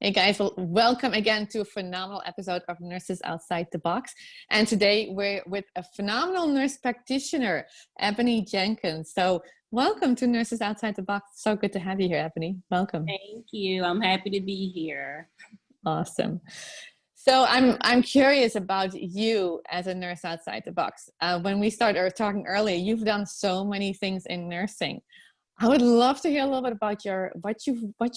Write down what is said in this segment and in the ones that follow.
Hey guys, well, welcome again to a phenomenal episode of Nurses Outside the Box. And today we're with a phenomenal nurse practitioner, Ebony Jenkins. So welcome to Nurses Outside the Box. So good to have you here, Ebony. Welcome. Thank you. I'm happy to be here. Awesome. So I'm curious about you as a nurse outside the box. When we started talking earlier, you've done so many things in nursing. I would love to hear a little bit about what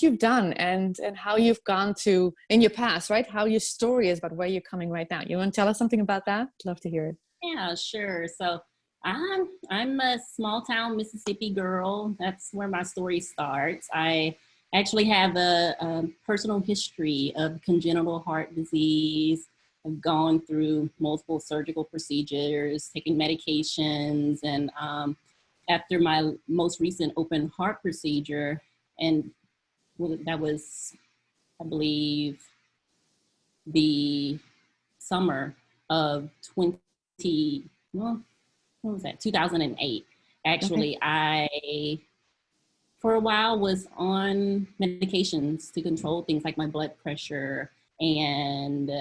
you've done and how you've gone to in your past, right? How your story is about where you're coming right now. You want to tell us something about that? Love to hear it. Yeah, sure. So I'm a small town Mississippi girl. That's where my story starts. I actually have a personal history of congenital heart disease. I've gone through multiple surgical procedures, taking medications, and after my most recent open heart procedure, and that was, I believe, the summer of 2008. Actually, okay. I, for a while, was on medications to control things like my blood pressure, and,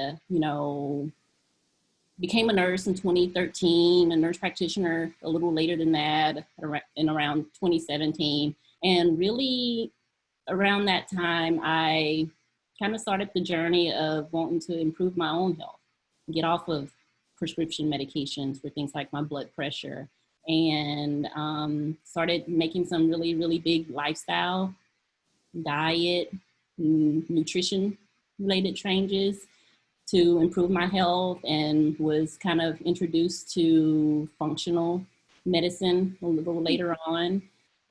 became a nurse in 2013, a nurse practitioner a little later than that, in around 2017. And really around that time, I kind of started the journey of wanting to improve my own health, get off of prescription medications for things like my blood pressure, and started making some really, really big lifestyle, diet, nutrition related changes to improve my health, and was kind of introduced to functional medicine a little later on,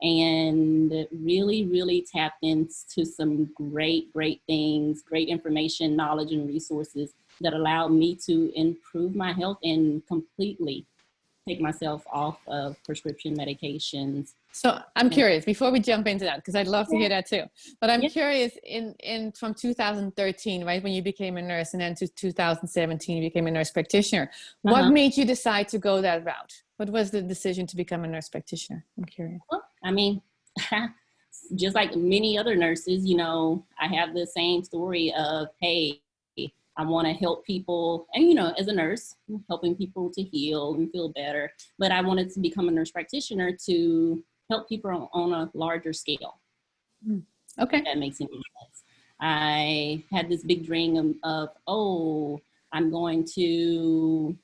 and really, really tapped into some great things, great information, knowledge, and resources that allowed me to improve my health and completely take myself off of prescription medications. So I'm curious, before we jump into that, because I'd love to hear that too, but I'm curious in from 2013, right, when you became a nurse, and then to 2017, you became a nurse practitioner. What made you decide to go that route? What was the decision to become a nurse practitioner? I'm curious. Well, I mean, just like many other nurses, I have the same story of, hey, I want to help people, and as a nurse, helping people to heal and feel better. But I wanted to become a nurse practitioner to help people on a larger scale. Okay. If that makes any sense. I had this big dream of, I'm going to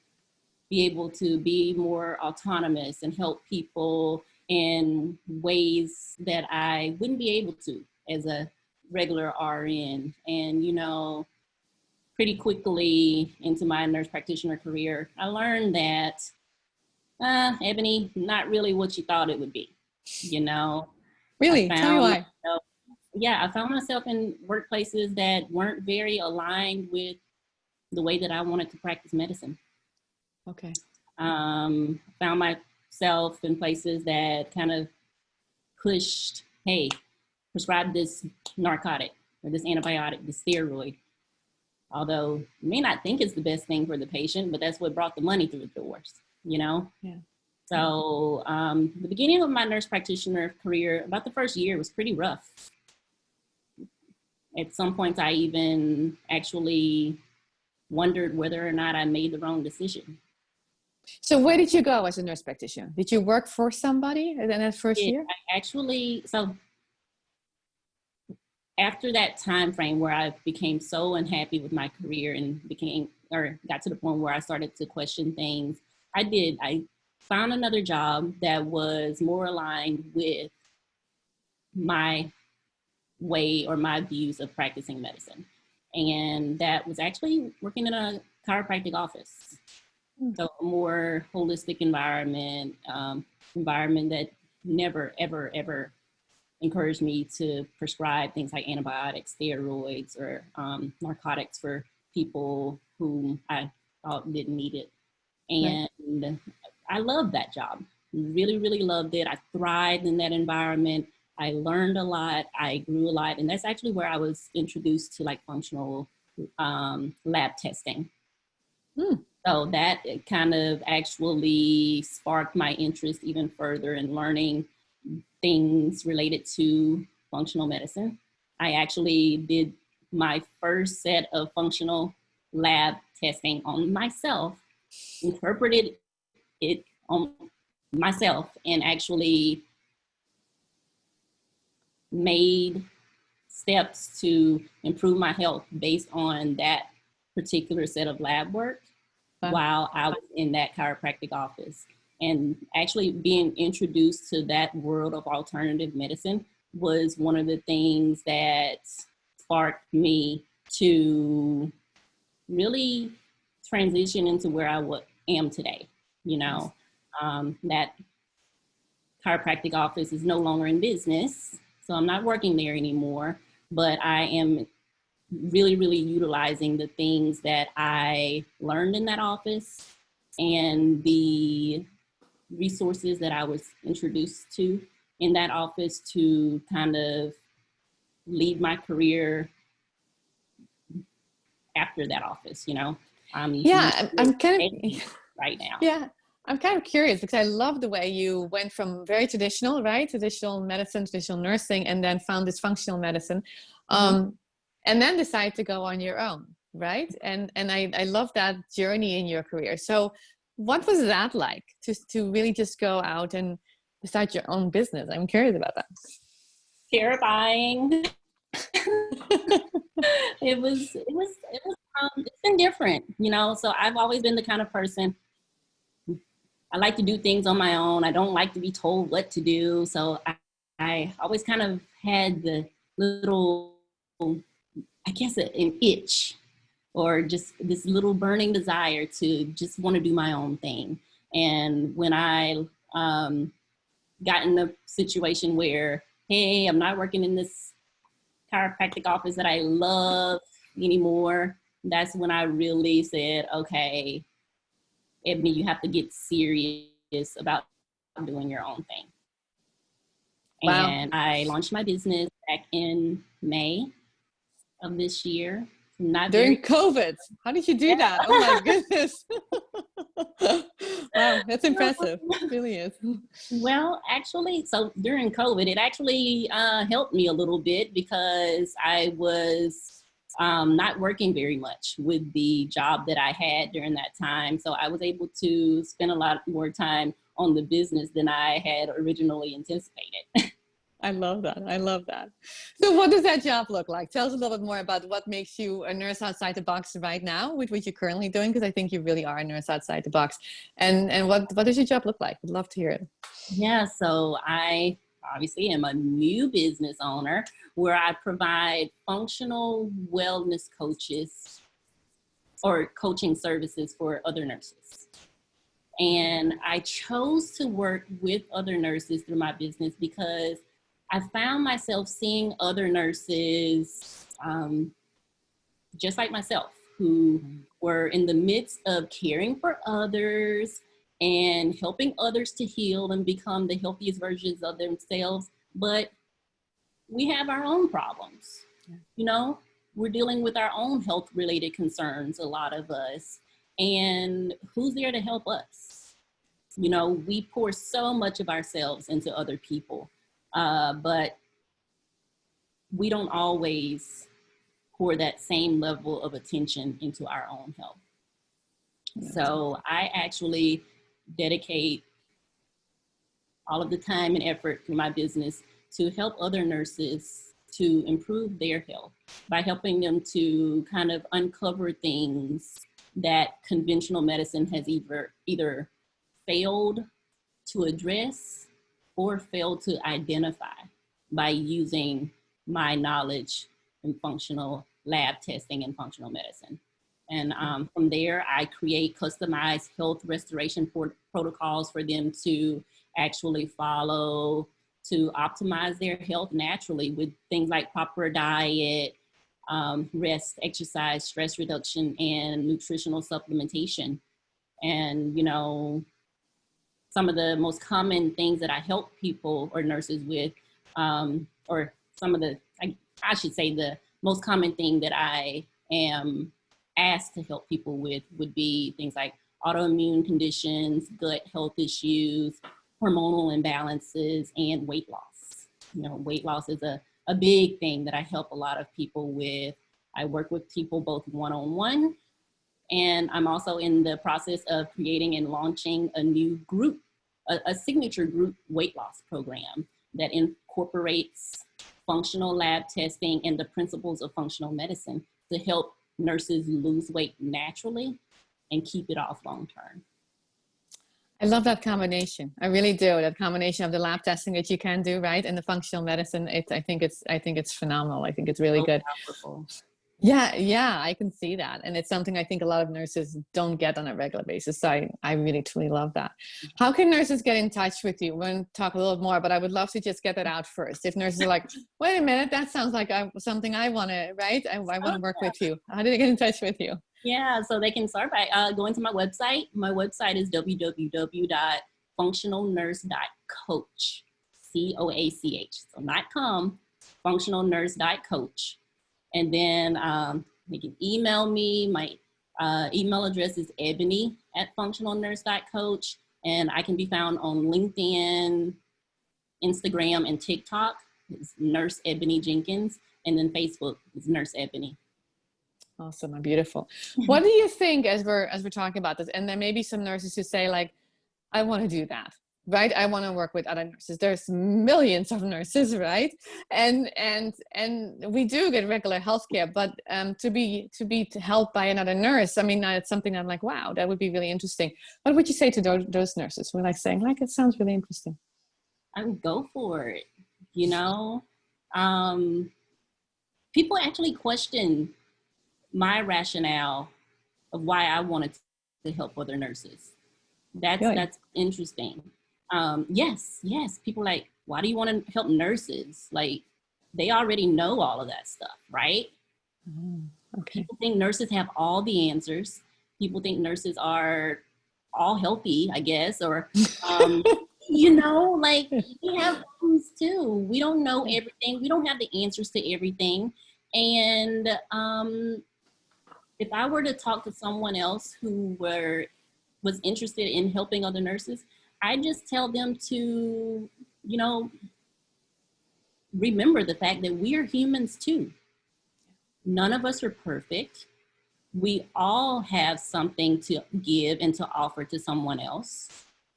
be able to be more autonomous and help people in ways that I wouldn't be able to as a regular RN. And, pretty quickly into my nurse practitioner career, I learned that, Ebony, not really what you thought it would be, Really? Tell me why. I found myself in workplaces that weren't very aligned with the way that I wanted to practice medicine. Okay. Found myself in places that kind of pushed, hey, prescribe this narcotic or this antibiotic, this steroid. Although you may not think it's the best thing for the patient, but that's what brought the money through the doors, Yeah. So the beginning of my nurse practitioner career, about the first year, was pretty rough. At some points, I even actually wondered whether or not I made the wrong decision. So where did you go as a nurse practitioner? Did you work for somebody in that first year? After that time frame where I became so unhappy with my career and got to the point where I started to question things, I found another job that was more aligned with my way or my views of practicing medicine. And that was actually working in a chiropractic office. So a more holistic environment that never, ever, ever encouraged me to prescribe things like antibiotics, steroids, or narcotics for people whom I thought didn't need it. And I loved that job. Really, really loved it. I thrived in that environment. I learned a lot. I grew a lot. And that's actually where I was introduced to like functional lab testing. So that kind of actually sparked my interest even further in learning things related to functional medicine. I actually did my first set of functional lab testing on myself, interpreted it on myself, and actually made steps to improve my health based on that particular set of lab work while I was in that chiropractic office. And actually being introduced to that world of alternative medicine was one of the things that sparked me to really transition into where I am today. You know, that chiropractic office is no longer in business, so I'm not working there anymore, but I am really, really utilizing the things that I learned in that office and the resources that I was introduced to in that office to kind of lead my career after that office, you know. I'm kind of right now. Yeah, I'm kind of curious because I love the way you went from very traditional, right? Traditional medicine, traditional nursing, and then found this functional medicine. And then decide to go on your own, right? And I love that journey in your career. So what was that like to really just go out and start your own business? I'm curious about that. Terrifying. It's been different, you know. So I've always been the kind of person, I like to do things on my own. I don't like to be told what to do. So I always kind of had the little, I guess, an itch or just this little burning desire to just want to do my own thing. And when I got in a situation where, hey, I'm not working in this chiropractic office that I love anymore, that's when I really said, okay, Ebony, you have to get serious about doing your own thing. Wow. And I launched my business back in May of this year. During COVID. How did you do that? Oh my goodness. Wow, that's impressive. It really is. Well, actually, so during COVID, it actually helped me a little bit because I was not working very much with the job that I had during that time. So I was able to spend a lot more time on the business than I had originally anticipated. I love that. I love that. So what does that job look like? Tell us a little bit more about what makes you a nurse outside the box right now with what you're currently doing, because I think you really are a nurse outside the box. And what does your job look like? I'd love to hear it. Yeah, so I obviously am a new business owner where I provide functional wellness coaches or coaching services for other nurses. And I chose to work with other nurses through my business because I found myself seeing other nurses just like myself who were in the midst of caring for others and helping others to heal and become the healthiest versions of themselves. But we have our own problems. You know, we're dealing with our own health related concerns, a lot of us. And who's there to help us? You know, we pour so much of ourselves into other people. But we don't always pour that same level of attention into our own health. Yeah. So I actually dedicate all of the time and effort through my business to help other nurses to improve their health by helping them to kind of uncover things that conventional medicine has either failed to address or failed to identify by using my knowledge in functional lab testing and functional medicine. And from there, I create customized health restoration protocols for them to actually follow to optimize their health naturally with things like proper diet, rest, exercise, stress reduction, and nutritional supplementation. And, you know, some of the most common things that I help people or nurses with, or some of the, I should say the most common thing that I am asked to help people with would be things like autoimmune conditions, gut health issues, hormonal imbalances, and weight loss. You know, weight loss is a big thing that I help a lot of people with. I work with people both one-on-one, and I'm also in the process of creating and launching a new group, a signature group weight loss program that incorporates functional lab testing and the principles of functional medicine to help nurses lose weight naturally and keep it off long term. I love that combination. I really do. That combination of the lab testing that you can do, right, and the functional medicine. I think it's phenomenal. I think it's really good. Powerful. Yeah, I can see that. And it's something I think a lot of nurses don't get on a regular basis. So I really, truly love that. How can nurses get in touch with you? We're going to talk a little more, but I would love to just get that out first. If nurses are like, wait a minute, that sounds like something I want to, right? I want to work with you. How do they get in touch with you? Yeah, so they can start by going to my website. My website is www.functionalnurse.coach, COACH. So not com, functionalnurse.coach. And then they can email me. My email address is ebony@functionalnurse.coach. And I can be found on LinkedIn, Instagram, and TikTok. It's Nurse Ebony Jenkins. And then Facebook is Nurse Ebony. Awesome. Beautiful. What do you think as we're talking about this? And there may be some nurses who say like, I want to do that. Right? I want to work with other nurses. There's millions of nurses, right? And we do get regular healthcare, but to be helped by another nurse, I mean, it's something I'm like, wow, that would be really interesting. What would you say to those nurses who are like saying, like, it sounds really interesting? I would go for it. You know, people actually question my rationale of why I wanted to help other nurses. That's interesting. Yes. People like, why do you want to help nurses? Like, they already know all of that stuff, right? Okay. People think nurses have all the answers. People think nurses are all healthy, I guess, or, you know, like, we have problems too. We don't know everything. We don't have the answers to everything. And if I were to talk to someone else who was interested in helping other nurses, I just tell them to, you know, remember the fact that we are humans too. None of us are perfect. We all have something to give and to offer to someone else,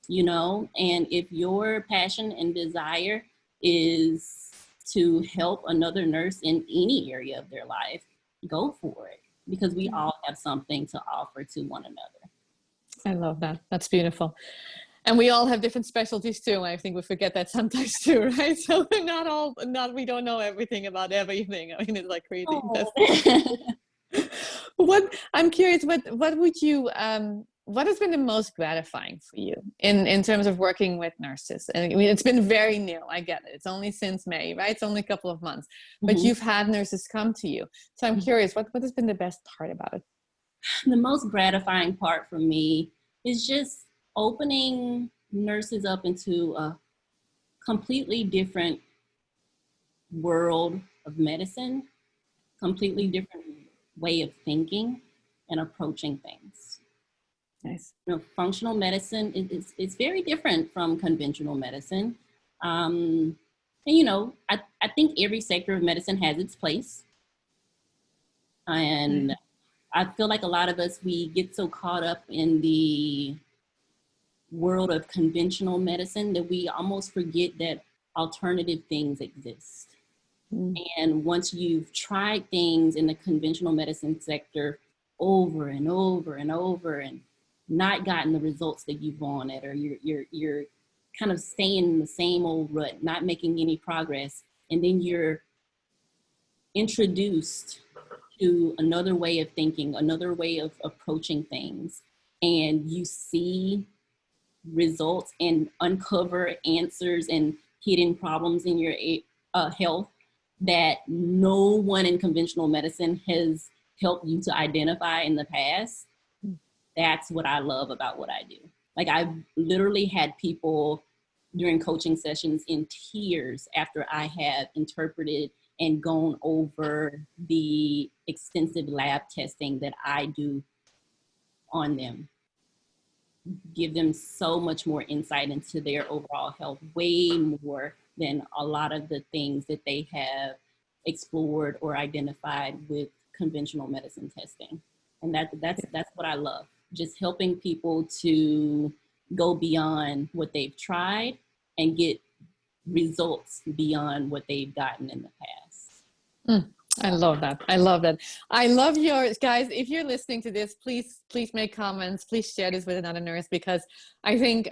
you know, and if your passion and desire is to help another nurse in any area of their life, go for it, because we all have something to offer to one another. I love that. That's beautiful. And we all have different specialties too. I think we forget that sometimes too, right? So we don't know everything about everything. I mean, it's like crazy. I'm curious, what would you, what has been the most gratifying for you in terms of working with nurses? And I mean, it's been very new. I get it. It's only since May, right? It's only a couple of months, but you've had nurses come to you. So I'm curious, what has been the best part about it? The most gratifying part for me is just opening nurses up into a completely different world of medicine, completely different way of thinking and approaching things. Nice. You know, functional medicine is very different from conventional medicine. And, you know, I think every sector of medicine has its place. And I feel like a lot of us, we get so caught up in the world of conventional medicine that we almost forget that alternative things exist. And once you've tried things in the conventional medicine sector over and over and over and not gotten the results that you wanted, or you're kind of staying in the same old rut, not making any progress, and then you're introduced to another way of thinking, another way of approaching things, and you see results and uncover answers and hidden problems in your health that no one in conventional medicine has helped you to identify in the past. That's what I love about what I do. Like, I've literally had people during coaching sessions in tears after I have interpreted and gone over the extensive lab testing that I do on them. Give them so much more insight into their overall health, way more than a lot of the things that they have explored or identified with conventional medicine testing. And that's what I love. Just helping people to go beyond what they've tried and get results beyond what they've gotten in the past. I love that. I love that. I love yours, guys. If you're listening to this, please make comments. Please share this with another nurse, because I think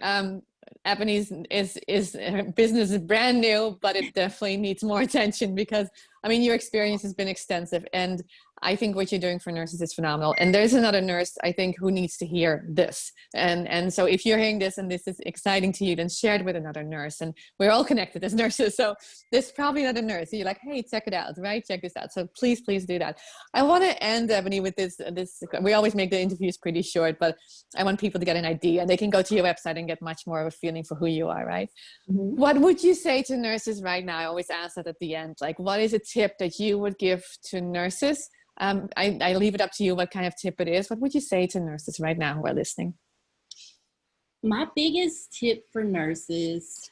Ebony's her business is brand new, but it definitely needs more attention, because I mean, your experience has been extensive, and I think what you're doing for nurses is phenomenal. And there's another nurse, I think, who needs to hear this. And so if you're hearing this and this is exciting to you, then share it with another nurse. And we're all connected as nurses. So there's probably another nurse. You're like, hey, check it out, right? Check this out. So please do that. I want to end, Ebony, with this. We always make the interviews pretty short, but I want people to get an idea. They can go to your website and get much more of a feeling for who you are, right? Mm-hmm. What would you say to nurses right now? I always ask that at the end. Like, what is a tip that you would give to nurses? I leave it up to you what kind of tip it is. What would you say to nurses right now who are listening? My biggest tip for nurses,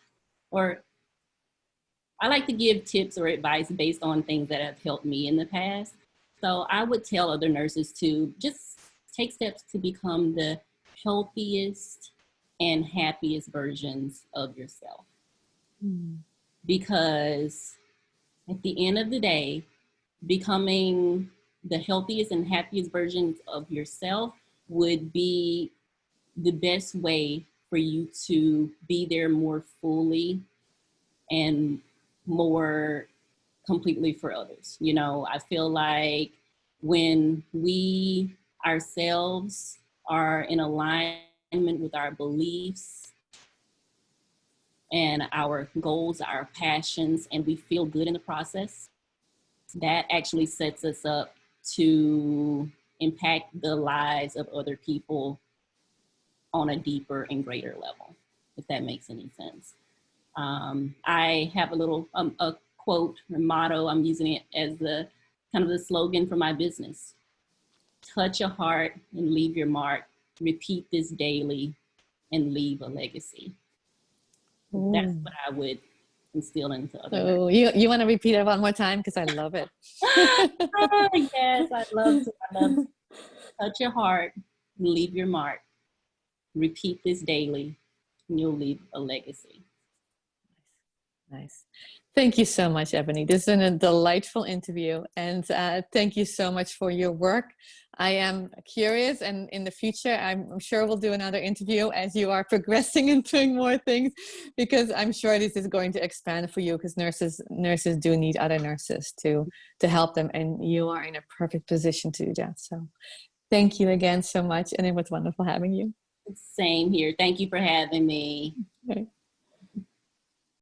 or I like to give tips or advice based on things that have helped me in the past. So I would tell other nurses to just take steps to become the healthiest and happiest versions of yourself. Because at the end of the day, becoming the healthiest and happiest versions of yourself would be the best way for you to be there more fully and more completely for others. You know, I feel like when we ourselves are in alignment with our beliefs and our goals, our passions, and we feel good in the process, that actually sets us up to impact the lives of other people on a deeper and greater level, if that makes any sense. I have a little a quote or motto. I'm using it as the kind of the slogan for my business. Touch a heart and leave your mark. Repeat this daily and leave a legacy. That's what I would instill into others. Oh, you want to repeat it one more time? Because I love it. Yes, I love to. Touch your heart and leave your mark. Repeat this daily and you'll leave a legacy. Nice. Thank you so much, Ebony. This has been a delightful interview, and thank you so much for your work. I am curious, and in the future, I'm sure we'll do another interview as you are progressing and doing more things, because I'm sure this is going to expand for you, because nurses do need other nurses to help them, and you are in a perfect position to do that. So thank you again so much, and it was wonderful having you. Same here. Thank you for having me. Okay.